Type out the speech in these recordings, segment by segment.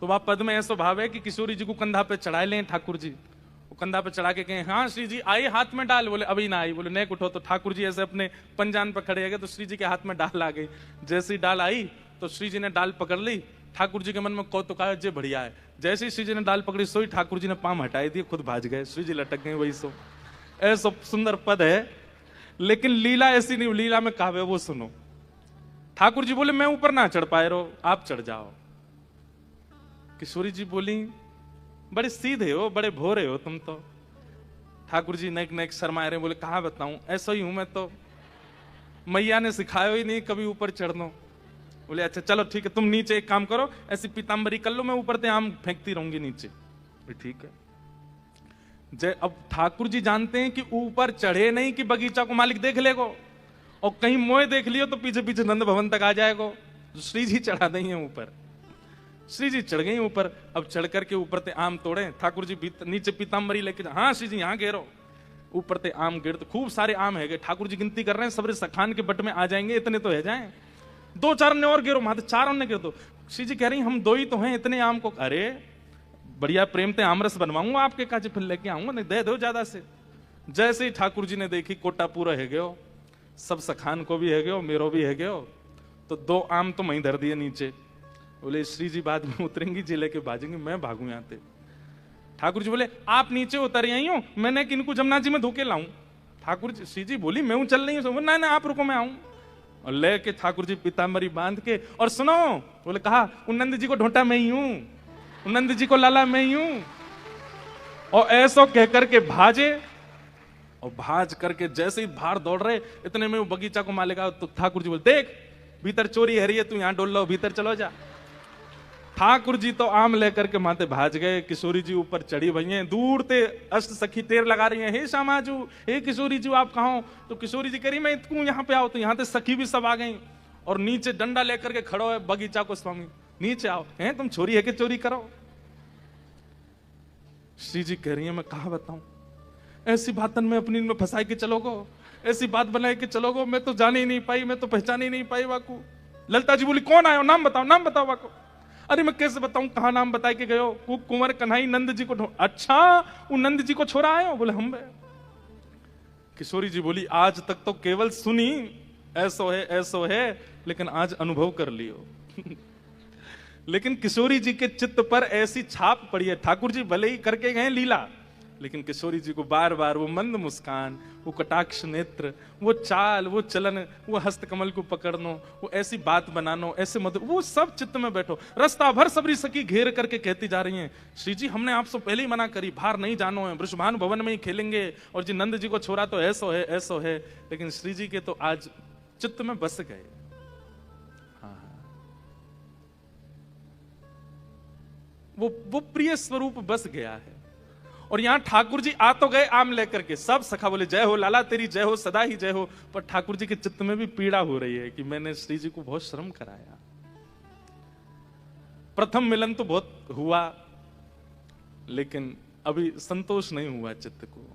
तो वह पद में ऐसा भाव है कि किशोरी जी को कंधा पे चढ़ा लें ठाकुर जी, वो कंधा पे चढ़ा के कहें हाँ श्री जी आई हाथ में डाल, बोले अभी ना आई, बोले नेक उठो, तो ठाकुर जी ऐसे अपने पंजान पर खड़े गए तो श्री जी के हाथ में डाल आ गई। जैसे ही डाल आई तो श्री जी ने डाल पकड़ ली, ठाकुर जी के मन में कौतुक आया, जे बढ़िया है। जैसे ही श्री जी ने डाल पकड़ी सोई ठाकुर जी ने पाम हटाई दिए, खुद भाज गए, श्री जी लटक गए वही सो। ऐसा सुंदर पद है, लेकिन लीला ऐसी नहीं, लीला में काव्य वो सुनो। ठाकुर जी बोले मैं ऊपर ना चढ़ पाए रहो, आप चढ़ जाओ। किशोरी जी बोली बड़े सीधे हो, बड़े भोरे हो तुम तो। ठाकुर जी नेक नेक शर्माए रहे, बोले कहाँ बताऊं, ऐसा ही हूं मैं तो, मैया ने सिखाया ही नहीं कभी ऊपर चढ़ना। बोले अच्छा चलो ठीक है, तुम नीचे एक काम करो, ऐसी पीताम्बरी कर लो, मैं ऊपर से आम फेंकती रहूंगी नीचे। ठीक है। जय अब ठाकुर जी जानते हैं कि ऊपर चढ़े नहीं कि बगीचा को मालिक देख लेगो, और कहीं मोए देख लियो तो पीछे पीछे नंद भवन तक आ जाएगो। श्री जी चढ़ा देंगे ऊपर। श्री जी चढ़ गई ऊपर। अब चढ़ करके ऊपर ते आम तोड़े, ठाकुर जी नीचे पीताम्बरी लेके हाँ श्री जी यहाँ घेरो। ऊपर ते आम गिर, तो खूब सारे आम है गए। ठाकुर जी गिनती कर रहे हैं, सबरे सखान के बट में आ जाएंगे, इतने तो है जाए। दो चार ने और गिरो, माते चार ने गिर दो। श्री जी कह रही हम दो ही तो हैं, इतने आम को, अरे बढ़िया प्रेम ते आमरस बनवाऊंगा आपके काजे, फिर लेके आऊंगा, नहीं दे दो ज्यादा से। जैसे ही ठाकुर जी ने देखी कोटा पूरा है गयो, सब सखान को भी है गयो, मेरो भी है गयो, तो दो आम तो वहीं धर दिए नीचे। बोले श्री जी बाद में उतरेंगी, जी लेके भाजेंगे, मैं भागू यहाँ से। ठाकुर जी बोले आप नीचे उतर आई हो, मैंने किनको जमुना जी में धोके लाऊं। ठाकुर जी, श्री जी बोली मैं चल नहीं हूं, ना आप रुको मैं आऊं। और लेके ठाकुर जी पीताम्बरी बांध के, और सुनो, बोले कहा नंद जी को ढोंटा मैं ही हूं, नंद जी को लाला मैं ही हूं। और ऐसा कह करके भाजे, और भाज करके जैसे ही बाहर दौड़ रहे, इतने में वो बगीचा को मालेगा। तो ठाकुर जी बोले देख भीतर चोरी है रही है, तू यहां डोल लो, भीतर चलो जा। ठाकुर जी तो आम लेकर के माते भाज गए। किशोरी जी ऊपर चढ़ी भई हैं, दूर ते अष्ट सखी तेर लगा रही हैं, हे श्यामाजू, हे किशोरी जी आप कहाँ हो? तो किशोरी जी कह रही मैं तू यहाँ पे आओ, तो यहाँ ते सखी भी सब आ गई, और नीचे डंडा लेकर के खड़ो है बगीचा को स्वामी, नीचे आओ, हैं तुम छोरी है कि चोरी करो? श्री जी कह रही है मैं कहा बताऊं, ऐसी बातन में अपनी में फंसाई के चलोगो, ऐसी बात बनाए के चलोगो, मैं तो जान ही नहीं पाई, मैं तो पहचान ही नहीं पाई वाकू। ललता जी बोली कौन आयो, नाम बताओ वाकू। अरे मैं कैसे बताऊं, कहा नाम बताए के गयो, वो कुंवर कन्हई नंद जी को। अच्छा वो नंद जी को छोरा आयो? बोले हम। किशोरी जी बोली आज तक तो केवल सुनी, ऐसो है, लेकिन आज अनुभव कर लियो। लेकिन किशोरी जी के चित्त पर ऐसी छाप पड़ी है, ठाकुर जी भले ही करके गए लीला, लेकिन किशोरी जी को बार बार वो मंद मुस्कान, वो कटाक्ष नेत्र, वो चाल, वो चलन, वो हस्तकमल को पकड़नो, वो ऐसी बात बनानो, ऐसे मधुर, वो सब चित्त में बैठो। रास्ता भर सबरी सखी घेर करके कहती जा रही हैं श्री जी हमने आपसे पहले ही मना करी, बाहर नहीं जानो है, वृषभान भवन में ही खेलेंगे, और जी नंद जी को छोड़ा तो ऐसो है। लेकिन श्री जी के तो आज चित्त में बस गए। वो प्रिय स्वरूप बस गया है। और यहां ठाकुर जी आ तो गए आम लेकर के, सब सखा बोले जय हो लाला तेरी जय हो, सदा ही जय हो। पर ठाकुर जी के चित्त में भी पीड़ा हो रही है कि मैंने श्री जी को बहुत श्रम कराया। प्रथम मिलन तो बहुत हुआ, लेकिन अभी संतोष नहीं हुआ चित्त को।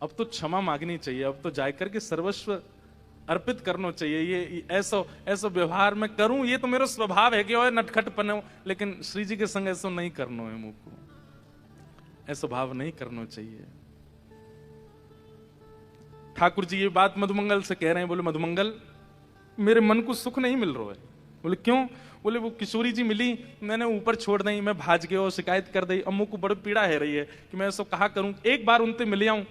अब तो क्षमा मांगनी चाहिए, अब तो जाकर के सर्वस्व अर्पित करना चाहिए। ये ऐसा व्यवहार में करूं, ये तो मेरा स्वभाव है कि नटखट पनो, लेकिन श्री जी के संग ऐसा नहीं करना है, मुंह को ऐसा भाव नहीं करना चाहिए। ठाकुर जी ये बात मधुमंगल से कह रहे हैं। बोले मधुमंगल मेरे मन को सुख नहीं मिल रहा है। बोले क्यों? बोले वो किशोरी जी मिली, मैंने ऊपर छोड़ दी, मैं भाज गया, शिकायत कर दी, अम्मू को बड़ी पीड़ा है रही है कि मैं ऐसा कहा करूं, एक बार उनसे मिल आऊं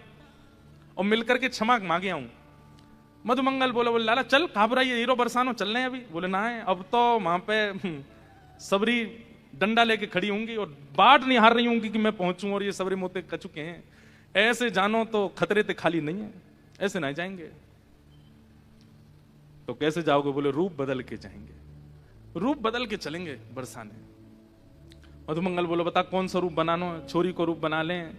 और मिलकर के क्षमा मांगे आऊं। मधुमंगल बोले लाला चल घबराइए, हीरो बरसानो चल रहे हैं अभी। बोले ना है, अब तो वहां पे सबरी डंडा लेके खड़ी होंगी और बाट नहीं हार रही होंगी कि मैं पहुंचूं, और ये सबरे मोते कर चुके हैं, ऐसे जानो तो खतरे ते खाली नहीं है, ऐसे नहीं जाएंगे। तो कैसे जाओगे? बोले रूप बदल के जाएंगे, रूप बदल के चलेंगे बरसाने। मधुमंगल बोलो बता कौन सा रूप बनाना है? छोरी को रूप बना लें,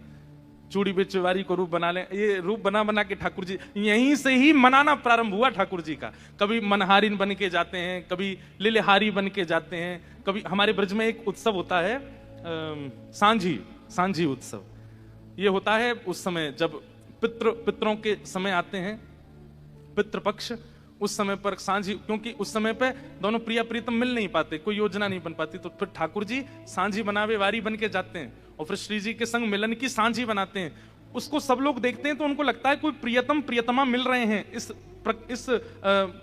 चूड़ी बेचवारी को रूप बना लें। ये रूप बना बना के ठाकुर जी यहीं से ही मनाना प्रारंभ हुआ ठाकुर जी का। कभी मनहारिन बन के जाते हैं, कभी लिलहारी बन के जाते हैं, कभी हमारे ब्रज में एक उत्सव होता है सांझी उत्सव। ये होता है उस समय जब पितरों के समय आते हैं, पितृपक्ष, उस समय पर सांझी, क्योंकि उस समय पे दोनों प्रिया प्रीतम मिल नहीं पाते, कोई योजना नहीं बन पाती, तो फिर ठाकुर जी सांझी बनावे वारी बन के जाते हैं और फिर श्री जी के संग मिलन की सांझी बनाते हैं। उसको सब लोग देखते हैं तो उनको लगता है कोई प्रियतम प्रियतमा मिल रहे हैं इस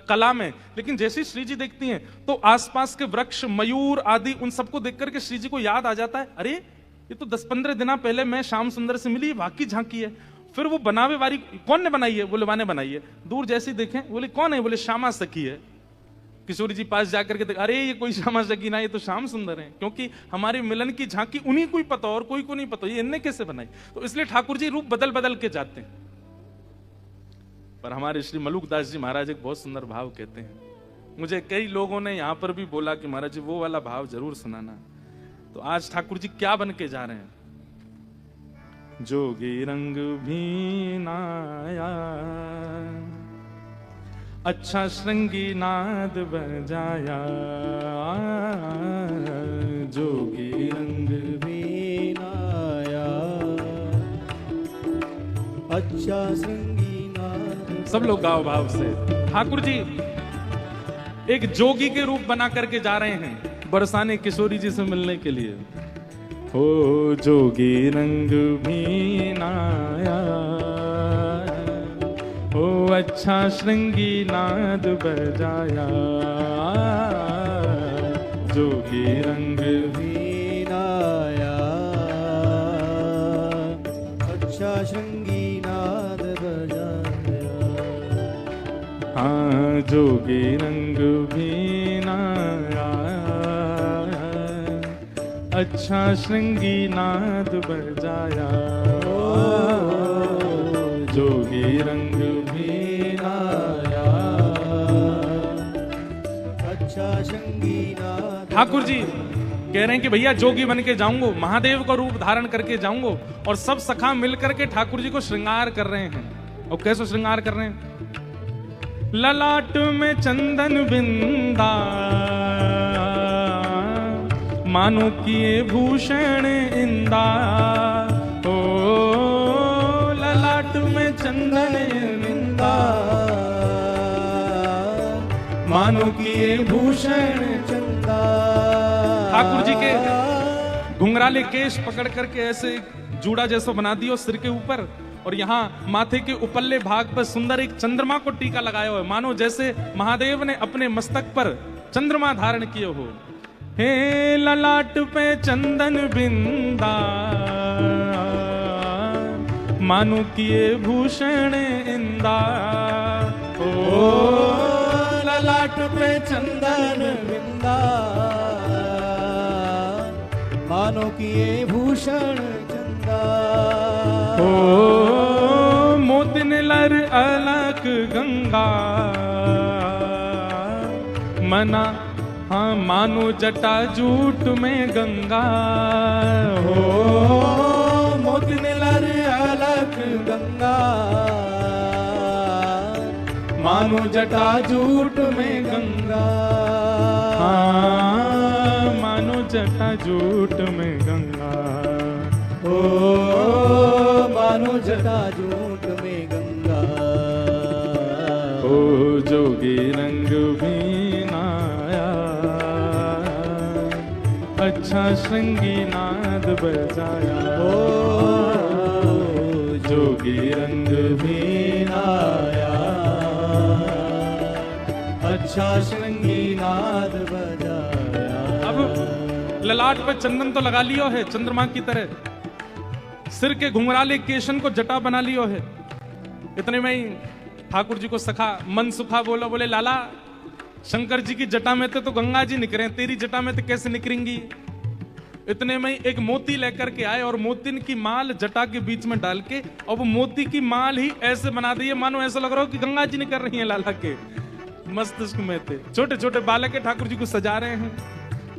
कला में। लेकिन जैसे ही श्री जी देखती हैं तो आसपास के वृक्ष, मयूर आदि, उन सबको देख करके श्री जी को याद आ जाता है, अरे ये तो 10-15 दिन पहले मैं श्याम सुंदर से मिली, वाकई झांकी है। फिर वो बनावे वारी कौन ने बनाई है? बोले वाने बनाई है। दूर जैसे ही देखें, बोले कौन है? बोले श्यामा सखी है। किशोरी जी पास जाकर के अरे ये कोई श्यामा सखी ना, ये तो श्याम सुंदर है, क्योंकि हमारे मिलन की झांकी उन्हीं को ही पता और कोई को नहीं पता, ये इनने कैसे बनाई। तो इसलिए ठाकुर जी रूप बदल बदल के जाते हैं। पर हमारे श्री मलुकदास जी महाराज एक बहुत सुंदर भाव कहते हैं। मुझे कई लोगों ने यहां पर भी बोला कि महाराज जी वो वाला भाव जरूर सुनाना। तो आज ठाकुर जी क्या बन के जा रहे हैं? जोगी रंग भी नाया, अच्छा श्रृंगी नाद बजाया, जोगी रंग भी नाया, अच्छा श्रृंगी नाद। सब लोग गाओ भाव से। ठाकुर जी एक जोगी के रूप बना करके जा रहे हैं बरसाने किशोरी जी से मिलने के लिए। हो जोगी रंग भी नाया, हो अच्छा श्रृंगी नाद बजाया, जोगी रंग भी नाया, अच्छा श्रृंगी नाद बजाया। हाँ जोगी रंग भी नाया, अच्छा श्रृंगी नाद बजाया, जोगी रंग भी नाया, अच्छा श्रृंगी नाद। ठाकुर जी कह रहे हैं कि भैया जोगी बन के जाऊंगा, महादेव का रूप धारण करके जाऊंगा। और सब सखा मिलकर के ठाकुर जी को श्रृंगार कर रहे हैं। और कैसे श्रृंगार कर रहे हैं? ललाट में चंदन बिंदा, मानो किए भूषण इंदा, ओ ललाट में चंदन बिंदा, मानो किए भूषण चंदा। ठाकुर जी के घुंघराले केश पकड़ करके ऐसे जूड़ा जैसा बना दियो सिर के ऊपर, और यहाँ माथे के उपल्ले भाग पर सुंदर एक चंद्रमा को टीका लगाया हुआ है, मानो जैसे महादेव ने अपने मस्तक पर चंद्रमा धारण किए हो। हे ललाट पे चंदन बिंदा, मानो किए भूषण इंदा, ओ ललाट पे चंदन बिंदा, मानो किए भूषण चंदा। ओ मोतिन लर अलक गंगा, मना हाँ मानो जटा जूट में गंगा, हो मोतिन लर अलक गंगा, मानो जटा जूट में गंगा, हाँ मानो जटा जूट में गंगा, ओ मानो जटा जूट में गंगा, ओ जोगी रंग भी नाया, अच्छा श्रृंगी नाद बजाया, ओ जोगी रंग भी नाया, अच्छा श्रृंगी नाद बजाया। अब ललाट पर चंदन तो लगा लियो है चंद्रमा की तरह, सिर के घुंघराले केशन को जटा बना लियो है। इतने में ही ठाकुर जी को सखा मन सुखा बोला, बोले लाला शंकर जी की जटा में तो गंगा जी निकले, तेरी जटा में तो कैसे निकलेंगी। इतने में एक मोती लेकर के आए और मोतिन की माल जटा के बीच में डाल के, और वो मोती की माल ही ऐसे बना दी है मानो ऐसा लग रहा हो कि गंगा जी निकल रही है लाला के मस्तिष्क में थे। छोटे छोटे बालक ठाकुर जी को सजा रहे हैं।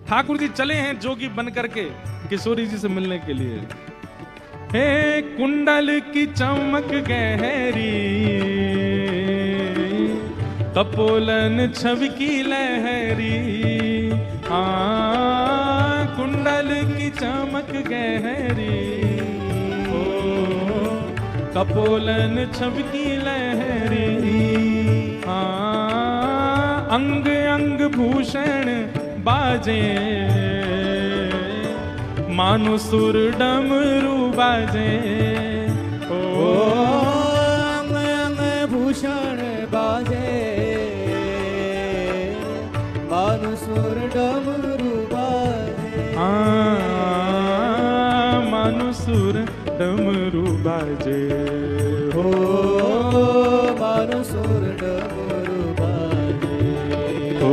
ठाकुर जी चले हैं जोगी बन करके किशोरी जी से मिलने के लिए। हे कुंडल की चमक गहरी, कपोलन छवि की लहरी, हाँ कुंडल की चमक गहरी, ओ कपोलन छवि की लहरी, हाँ अंग अंग भूषण बाजे, मानो सुर डमरू बाजे। ओ अंग अंग भूषण बाजे, मानो सुर डमरू बाजे। मानो सुर डमरू बाजे। हो मानो सुर डमरू बाजे। ओ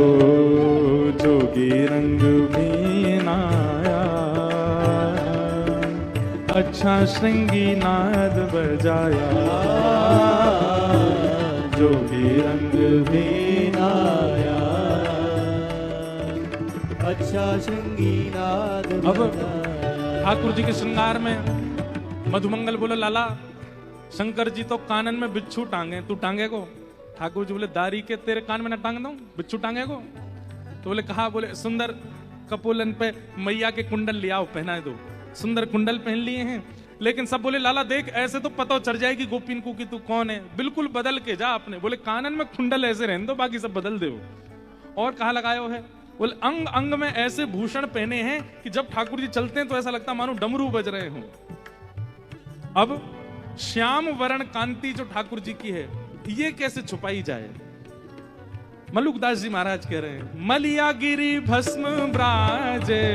जोगी रंग बीनाया, अच्छा श्रृंगी नाद बजाया। जोगी रंग बीनाया, अच्छा श्रृंगी नाद बजाया। ठाकुर जी के श्रृंगार में मधुमंगल बोले, लाला शंकर जी तो कानन में बिच्छू टांगे, तू टांगे को? ठाकुर जी बोले, दारी के तेरे कान में न टांग दूं, बिच्छू टांगे को? तो बोले कहा, बोले सुंदर कपोलन पे मैया के कुंडल ले आओ, पहना दो। सुंदर कुंडल पहन लिए हैं, लेकिन सब बोले, लाला देख ऐसे तो पता चल जाएगी गोपिन को कि तू कौन है, बिल्कुल बदल के जा अपने। बोले कानन में कुंडल ऐसे रहने दो, बाकी सब बदल दे। और कहा लगायो है? बोले अंग अंग में ऐसे भूषण पहने हैं कि जब ठाकुर जी चलते हैं तो ऐसा लगता मानो डमरू बज रहे हों। अब श्याम वर्ण कांति जो ठाकुर जी की है, ये कैसे छुपाई जाए? मलुकदास जी महाराज कह रहे हैं, मलिया गिरी भस्म ब्राजे,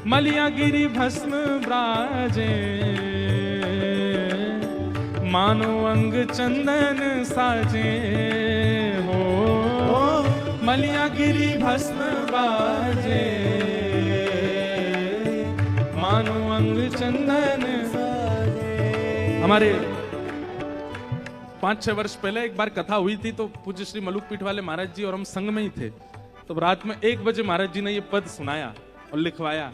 मलिया गिरी भस्म ब्राजे, मानो अंग चंदन साजे। हो मलिया गिरी भस्म बाजे, मानो अंग चंदन साजे। हमारे 5-6 वर्ष पहले एक बार कथा हुई थी, तो पूज्य श्री मलुक पीठ वाले महाराज जी और हम संग में ही थे। तो रात में 1 बजे महाराज जी ने ये पद सुनाया और लिखवाया।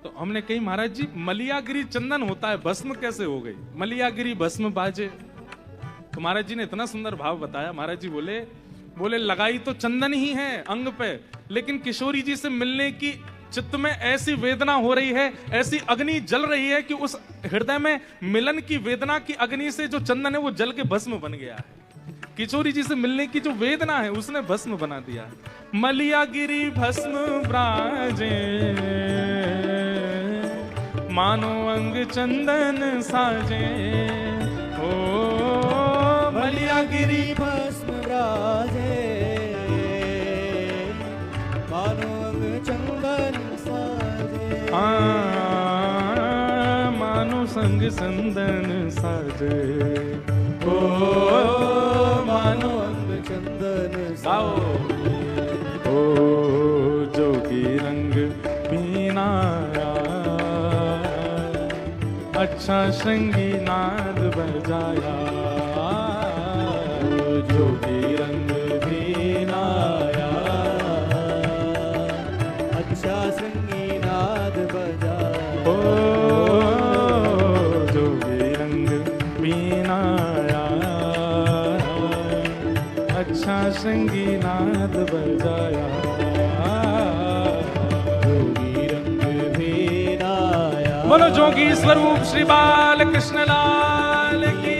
तो हमने कही, महाराज जी मलियागिरी चंदन होता है, भस्म कैसे हो गई? मलियागिरी भस्म बाजे। तो महाराज जी ने इतना सुंदर भाव बताया। महाराज जी बोले लगाई तो चंदन ही है अंग पे, लेकिन किशोरी जी से मिलने की चित्त में ऐसी वेदना हो रही है, ऐसी अग्नि जल रही है कि उस हृदय में मिलन की वेदना की अग्नि से जो चंदन है वो जल के भस्म बन गया है। किशोरी जी से मिलने की जो वेदना है उसने भस्म बना दिया। मलियागिरी भस्म ब्राजे, मानो अंग चंदन साजे। ओ मलियागिरी भस्म ब्राजे, मानो अंग चंदन साजे। मानो संग चंदन साजे। ओ मानो अंग चंदन साजे। ओ जोगी रंग बीनाया, अच्छा श्रृंगी नाद बजाया। जोगी रंग बीनाया, अच्छा श्रृंगी नाद बजाया। ओ जोगी रंग बीनाया, अच्छा श्रृंगी नाद बजाया। जोगी रंग बीनाया, बोलो जोगी स्वरूप श्री बाल कृष्ण लाल की।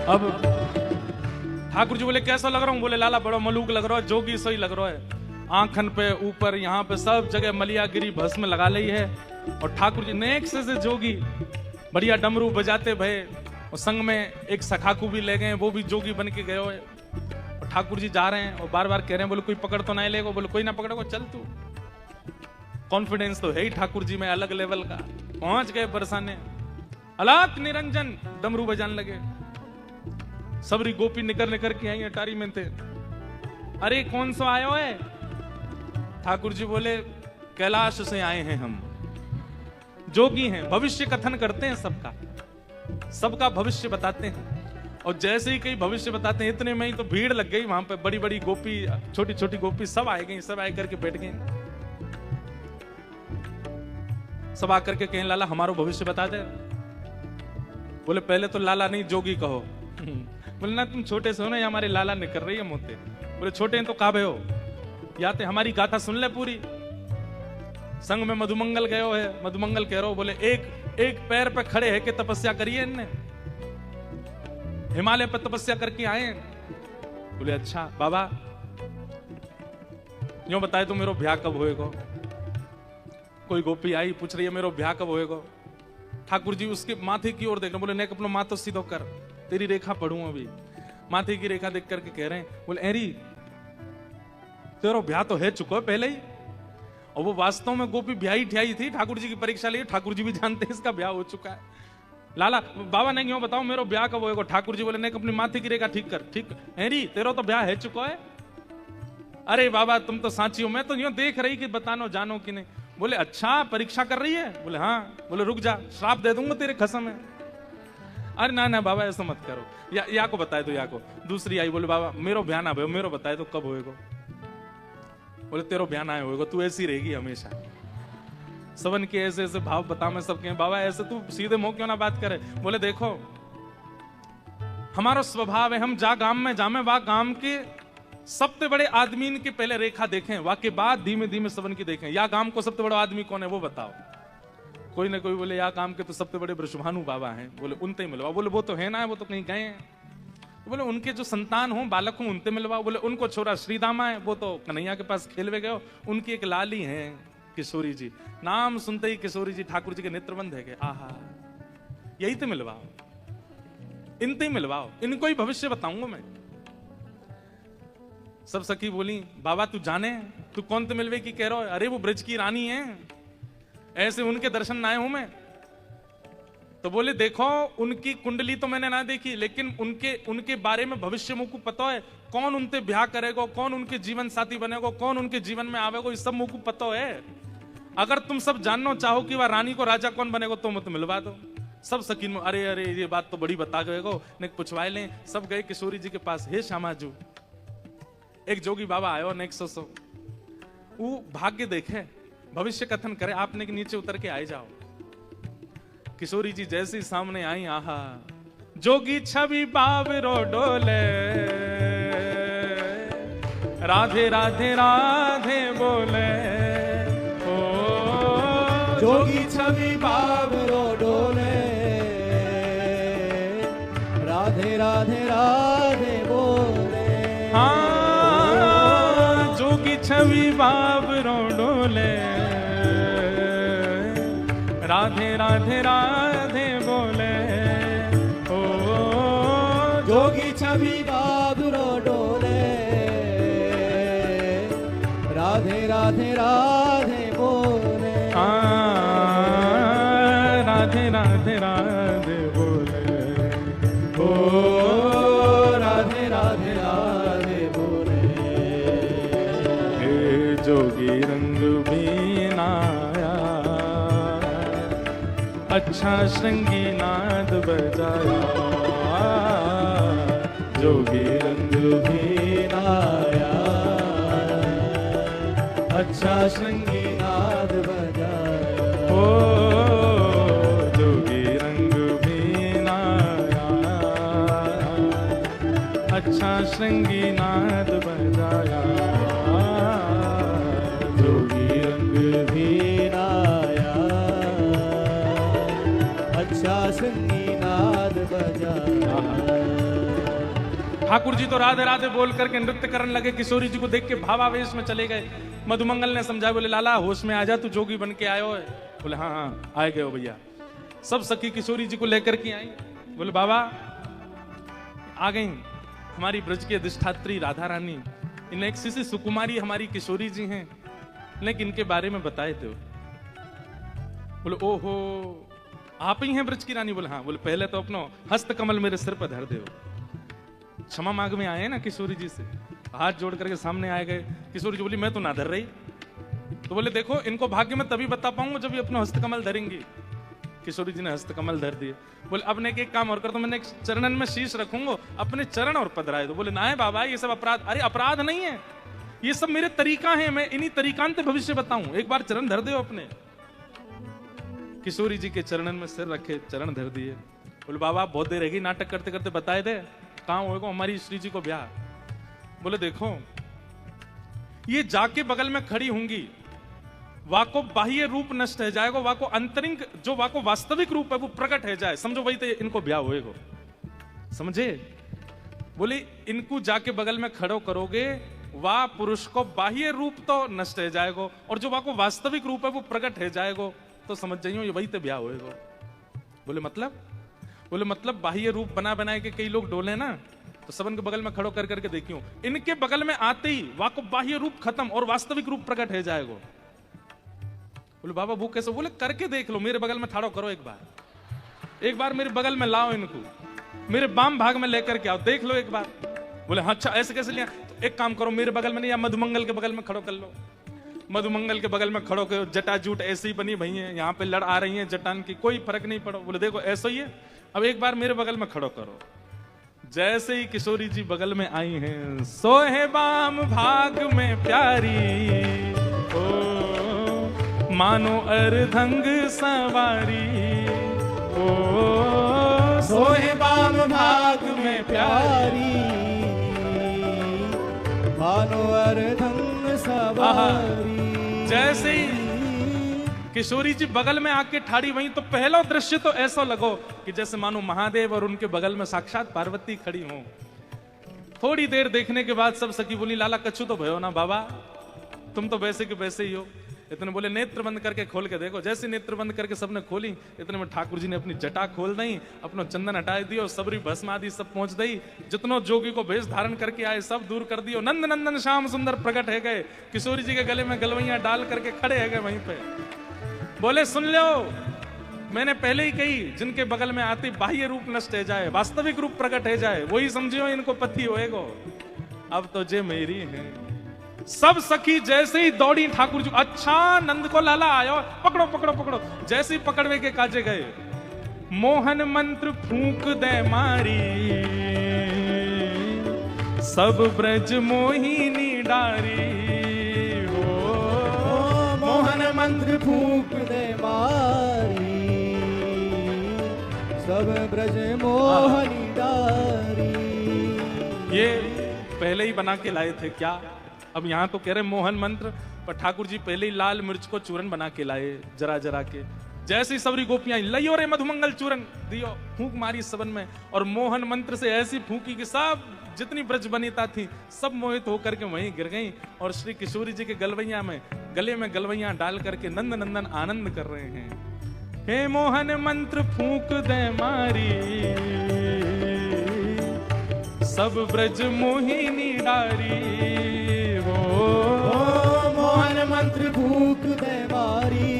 अब ठाकुर जी बोले कैसा लग रहा हूँ? बोले लाला बड़ा मलूक लग रहा है, जोगी सही लग रहा है। आंखन पे ऊपर यहाँ पे सब जगह मलियागिरी भस्म लगा ली है। और ठाकुर जी नेक्स्ट से जोगी बढ़िया डमरू बजाते भये, और संग में एक सखाकू भी ले गए, वो भी जोगी बन के गए हुए। और ठाकुर जी जा रहे हैं और बार बार कह रहे हैं, बोले कोई पकड़ तो नहीं लेगा? बोले कोई ना पकड़ेगा, चल तू। कॉन्फिडेंस तो है ही ठाकुर जी में अलग लेवल का। पहुंच गए बरसाने, अलाक निरंजन डमरू बजाने लगे। सबरी गोपी निकर निकर के आई अटारी में थे। अरे कौन सा आयो है? ठाकुर जी बोले कैलाश से आए हैं हम, जोगी हैं, भविष्य कथन करते हैं सबका भविष्य बताते हैं। और जैसे ही कई भविष्य बताते हैं इतने में ही तो भीड़ लग गई वहां पे, बड़ी बड़ी गोपी छोटी छोटी गोपी सब आए गई, सब आए करके बैठ गए। सब आकर के कहें लाला हमारो भविष्य बता दे। बोले पहले तो लाला नहीं जोगी कहो। बोले ना तुम छोटे से हो ना, ये हमारे लाला निकल रही है मोते। बोले छोटे हैं तो काबे हो, या तो हमारी गाथा सुन ले पूरी। संग में मधुमंगल गए हो है, मधुमंगल कह रहे हो। बोले एक पैर पे खड़े है कि तपस्या करिए इनने, हिमालय पर तपस्या करके आए हैं। बोले अच्छा बाबा यूं बताए तो मेरो ब्याह कब होएगा? कोई गोपी आई पूछ रही है मेरो ब्याह कब होएगा? ठाकुर जी उसके माथे की ओर देख रहे, बोले नेक अपना माथो सीधो कर, तेरी रेखा पढ़ूं अभी। माथे की रेखा देख करके कह रहे हैं, बोले एरी तेरा ब्याह तो है चुका पहले ही। और वो वास्तव में गोपी ब्याही ठियाई थी, ठाकुर जी की परीक्षा ली। ठाकुर जी भी जानते हैं इसका ब्याह हो चुका है। लाला बाबा नहीं क्यों बताओ मेरो ब्याह कब होएगा? ठाकुर जी बोले नेक अपनी माथे की रेखा ठीक कर। ठीक एरी तेरा तो ब्याह है चुका है। अरे बाबा तुम तो साची हो, मैं तो यूं देख रही कि बतानो जानो कि नहीं। बोले अच्छा परीक्षा कर रही है? बोले हाँ। बोले रुक जा श्राप दे दूंगा तेरे कसम है। अरे ना ना बाबा ऐसा मत करो, या को बताए तो या को। दूसरी आई, बोले बाबा मेरो ब्याह ना भयो, मेरो बताए तो कब होएगा? बोले तेरो ब्याह ना होएगा, तू ऐसी रहेगी हमेशा। सबन के ऐसे ऐसे भाव बता मैं सबके। बाबा ऐसे तू सीधे मुंह क्यों ना बात करे? बोले देखो हमारा स्वभाव है, हम जा गांव में जामे वा गांव के सबसे बड़े आदमी के पहले रेखा देखें, वाके बाद धीमे धीमे सबन की देखें। या गांव को सबसे बड़ा आदमी कौन है वो बताओ। कोई ना कोई बोले या काम के तो सबसे बड़े वृषभानु बाबा हैं। बोले उनते ही मिलवाओ। बोले वो तो है ना, वो तो कहीं गए हैं। बोले उनके जो संतान हो बालक हो उनते मिलवाओ। बोले उनको छोरा श्रीदामा है, वो तो कन्हैया के पास खेलवे गए हो। उनकी एक लाली है किशोरी जी, नाम सुनते ही किशोरी जी ठाकुर जी के नेत्र बंद है गए। आहा यही तो मिलवाओ, इनते ही मिलवाओ, इनको ही भविष्य बताऊंगा मैं। सब सखी बोली बाबा तू जाने तू कौन तो मिलवे की कह रहा है? अरे वो ब्रज की रानी है, ऐसे उनके दर्शन ना आए हूं मैं। तो बोले देखो उनकी कुंडली तो मैंने ना देखी, लेकिन उनके बारे में भविष्य मुझको पता है। कौन उनसे ब्याह करेगा, कौन उनके जीवन साथी बनेगा, कौन उनके जीवन में आवेगा, ये सब मुझको पता है। अगर तुम सब जानना चाहो कि वह रानी को राजा कौन बनेगा तो मत मिलवा दो। सब सकीन में अरे अरे ये बात तो बड़ी बता गए ने पूछवाए लें। सब गए किशोरी जी के पास। हे श्यामाजू एक जोगी बाबा आयो ने 100 वो भाग्य देखे भविष्य कथन करे, आपने के नीचे उतर के आए जाओ। किशोरी जी जैसे ही सामने आई, आहा जोगी छवि बाबरो डोले, राधे राधे राधे बोले। ओ जोगी छवि बाबरो डोले, राधे राधे राधे बोले। हाँ जोगी छवि बाबरो डोले, राधे राधे राधे बोले। ओ जोगी छवि बाबरो डोले, राधे राधे राधे बोले। राधे राधे राधे बोले। ओ राधे राधे राधे बोले। हे जोगी रंग बीनाया, अच्छा श्रृंगी नाद बजाया। जोगी रंग बीनाया, अच्छा श्रृंगी नाद बजाया। ओ जोगी रंग बीनाया, अच्छा श्रृंगी नाद बजाया। जोगी रंग बीनाया, अच्छा श्रृंगी नाद बजाया। ठाकुर जी तो राधे राधे बोल करके नृत्य करने लगे। किशोरी जी को देख के भावावेश में चले गए। मधुमंगल ने समझाया, बोले लाला होश में आ जा, तू जोगी बन के आयो है। बोले हाँ हाँ आए गए हो भैया। सब सखी किशोरी जी को लेकर के आई। बोले बाबा आ गई हमारी ब्रज की अधिष्ठात्री राधा रानी, इन्हें एक शिशि सुकुमारी हमारी किशोरी जी हैं, लेकिन इनके बारे में बताए थे। बोले ओहो आप ही हैं ब्रज की रानी? बोले हाँ। बोले पहले तो अपनो हस्त कमल मेरे सिर पर धर दो, क्षमा मांग में आए ना किशोरी जी से। हाथ जोड़ करके सामने आए गए। किशोरी जी बोली मैं तो ना धर रही। तो बोले देखो इनको भाग्य में तभी बता पाऊंगा जब ये अपना हस्तकमल धरेंगी। किशोरी जी ने हस्तकमल धर दिए। बोले अब ने एक काम और कर दो, मैंने चरणन में शीश रखूंगा, अपने चरण और पधराए दो। बोले ना है बाबा ये सब अपराध। अरे अपराध नहीं है, ये सब मेरे तरीका है, मैं इन्हीं तरीकांत भविष्य बताऊं, एक बार चरण धर दो अपने। किशोरी जी के चरणन में सिर रखे, चरण धर दिए। बोले बाबा बहुत देर रहेगी, नाटक करते करते बताए दे कहां होगा हमारी श्री जी को ब्याह। बोले देखो ये जाके बगल में खड़ी होंगी, वाको बाह्य रूप नष्ट है जाएगा, वाको अंतरिंग जो वाको वास्तविक रूप है वो प्रकट है जाए, समझो वही तो इनको ब्याह होएगा, समझे। बोले इनको जाके बगल में खड़ो करोगे, वाह पुरुष को बाह्य रूप तो नष्ट है जाएगा और जो वाको वास्तविक रूप है वो प्रकट है जाएगा, तो समझ जाइयो ये वही तो ब्याह होएगा। बोले मतलब? बोले मतलब बाह्य रूप बना बनाए के कई लोग डोले ना, तो सबन के बगल में खड़ो कर करके देखियो, इनके बगल में आते ही वाको बाह्य रूप खत्म और वास्तविक रूप प्रकट है जाएगा। बोले बाबा वो कैसे? बोले करके देख लो, मेरे बगल में ठाड़ो करो एक बार मेरे बगल में लाओ इनको, मेरे बाम भाग में लेकर के आओ, देख लो एक बार। बोले हाँ अच्छा ऐसे कैसे लिया? तो एक काम करो मेरे बगल में नहीं, या मधुमंगल के बगल में खड़ो कर लो। मधुमंगल के बगल में खड़ो करो, जटाजूट ऐसी बनी भई है, यहाँ पे लड़ आ रही है जटान की, कोई फर्क नहीं पड़ो। बोले देखो ऐसा ही है, अब एक बार मेरे बगल में खड़ो करो। जैसे ही किशोरी जी बगल में आई हैं, सोहे बाम भाग में प्यारी, ओ मानो अर्धंग सवारी, ओ सोहे बाम भाग में प्यारी, मानो अर्धंग सवारी। जैसे ही किशोरी जी बगल में आके ठाड़ी वहीं, तो पहला दृश्य तो ऐसा लगो कि जैसे मानो महादेव और उनके बगल में साक्षात पार्वती खड़ी हो। थोड़ी देर देखने के बाद सब सखी बोली लाला कछु तो भयो ना बाबा, तुम तो वैसे के वैसे ही हो। इतने बोले नेत्र बंद करके खोल के देखो। जैसे नेत्र बंद करके सबने खोली, इतने में ठाकुर जी ने अपनी जटा खोल दी, अपना चंदन हटा दियो, सबरी भस्म आदि सब पहुंच दी, जितनो जोगी को भेष धारण करके आए सब दूर कर दियो। नंद नंदन श्याम सुंदर प्रकट है गए, किशोरी जी के गले में गलवैया डाल करके खड़े है गए वहीं पे। बोले सुन लो, मैंने पहले ही कही जिनके बगल में आती बाह्य रूप नष्ट है जाए, वास्तविक रूप प्रकट है जाए, वही समझियो इनको पति होएगो। अब तो जे मेरी है। सब सखी जैसे ही दौड़ी ठाकुर जी, अच्छा नंद को लाला आयो, पकड़ो पकड़ो पकड़ो। जैसे ही पकड़वे के काजे गए, मोहन मंत्र फूंक दे मारी, सब ब्रज मोहिनी डारी, मोहन मंत्र फूंक दे मारी, सब ब्रज मोहनी डारी। ये पहले ही बना के लाए थे क्या? अब यहाँ तो कह रहे मोहन मंत्र, पर ठाकुर जी पहले ही लाल मिर्च को चूरन बना के लाए जरा जरा के। जैसे ही सबरी गोपियां लियो रे मधुमंगल चूरन दियो, फूंक मारी सबन में, और मोहन मंत्र से ऐसी फूंकी कि सब जितनी ब्रज बनीता थी सब मोहित होकर के वहीं गिर गई, और श्री किशोरी जी के गलवैया में गले में गलवैया डाल करके नंद नंदन आनंद कर रहे हैं। हे मोहन मंत्र फूंक दे मारी, सब ब्रज मोहिनी डारी, मोहन मंत्र फूंक दे मारी,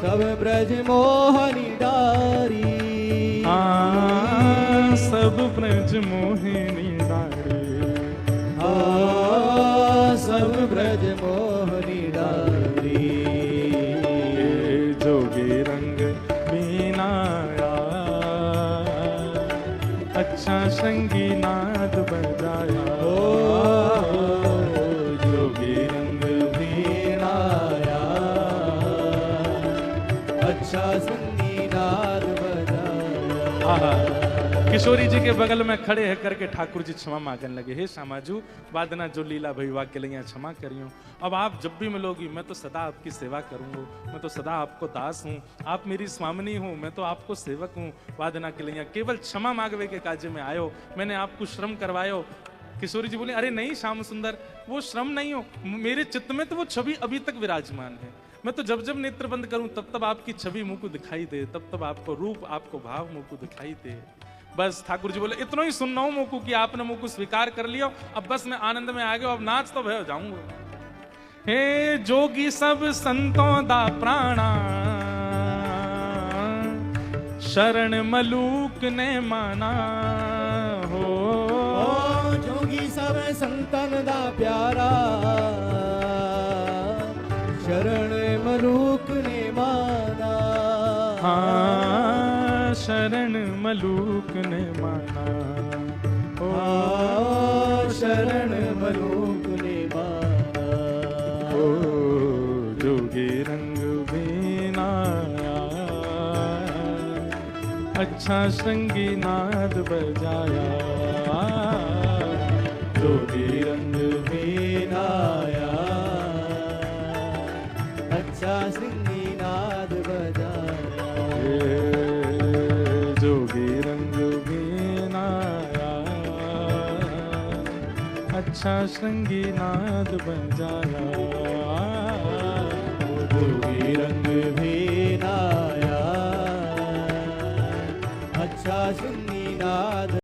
सब ब्रज मोहनी डारी। हाँ सब ब्रज मोहिनी डारी, हाँ सब ब्रज मोहनी डारी। जोगी रंग मीनाया, अच्छा श्रृंगी नाद बजाया, जोगी रंग मीनाया, अच्छा श्रृंगी नाद बजाया। किशोरी जी के बगल में खड़े है करके ठाकुर जी क्षमा मांगने लगे। हे श्यामाजू वादना जो लीला भैया के लिए क्षमा करियो, अब आप जब भी मिलोगी मैं तो सदा आपकी सेवा करूंगा, मैं तो सदा आपको दास हूँ, आप मेरी स्वामिनी हूँ, मैं तो आपको सेवक हूँ। वादना के लिए केवल क्षमा मांगवे के काजे में आयो, मैंने आपको श्रम करवायो। किशोरी जी बोले अरे नहीं श्याम सुंदर, वो श्रम नहीं हो, मेरे चित्त में तो वो छवि अभी तक विराजमान है। मैं तो जब जब नेत्र बंद करूं तब तब आपकी छवि मुंह को दिखाई दे, तब तब आपको रूप आपको भाव मुंह को दिखाई दे। बस ठाकुर जी बोले इतना ही सुनना हूं मुंह को कि आपने मुंह को स्वीकार कर लिया, अब बस मैं आनंद में आ गया, अब नाच तो भय जाऊंगा। हे जोगी सब संतों दा प्राणा, शरण मलूक ने माना हो, संतन दा प्यारा शरण मलूक ने माना हाँ शरण मलूक ने माना ओ शरण मलूक ने माना ओ जोगी रंग बीनाया अच्छा श्रृंगी नाद बजाया जोगी रंग बीनाया अच्छा श्रृंगी नाद बजाया जोगी रंग बीनाया अच्छा श्रृंगी नाद बजाया जोगी रंग बीनाया अच्छा श्रृंगी नाद